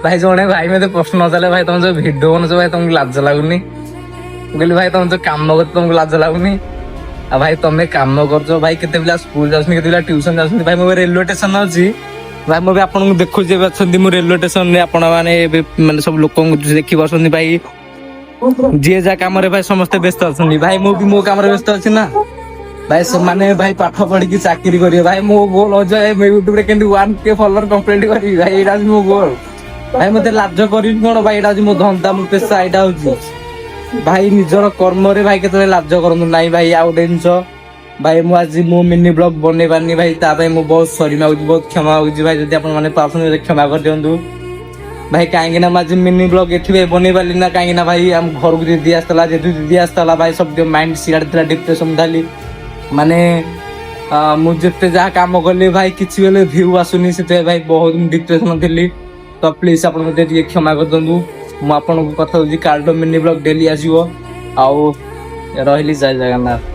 भाई जने भाई मते प्रश्न नचाले भाई तुम जो भिडियो बनाउछ भाई तुमको लाज लागुनी कहली भाई तुम जो काम कर तुमको लाज लागुनी आ भाई तुम काम कर भाई केते पिला स्कूल जाउछनी केते पिला ट्यूशन जाउछनी भाई मो रेलवे स्टेशन अछि भाई मो भी आपन देखु जे अछंती मो रेलवे स्टेशन रे आपन माने सब लोक को देखि बसंती भाई जे जा काम रे भाई समस्त व्यस्त अछंती भाई मो भी मो काम रे व्यस्त अछि ना भाई सब माने भाई पाठ पढ़ी की चाकरी करियो भाई मो गोल हो जाए मैं YouTube रे केंदी 1K फॉलोअर कंप्लीट करी भाई एडा मो गोल भाई मते लाज करी कोन भाई एडा मो धंदा मो पेशा एडा होची भाई निजर कर्म रे भाई केते लाज करनु नाही भाई आउ डेंस भाई मु आज मो मिनी ब्लॉग बने पानी भाई ता भाई मु बहुत सॉरी मागु बहुत क्षमा मागु भाई जदी आपन माने पासन क्षमा कर दियंतु भाई काहेकि ना माज मिनी ब्लॉग एथि बने पाली ना काहेकि ना भाई हम घर को दीदी आस्तला जे दीदी आस्तला भाई सब माइंड सियाड तला डिप्रेशन धाली माने मु जते जा काम करले भाई किछि बेले व्यू आसुनी से भाई बहुत डिप्रेशन थिली तो प्लीज आपन मते टिके क्षमा कर दंतु मु आपन को कथा होजी कार्ड मिनी ब्लॉग डेली आसीबो आउ रहिली जय जगन्नाथ।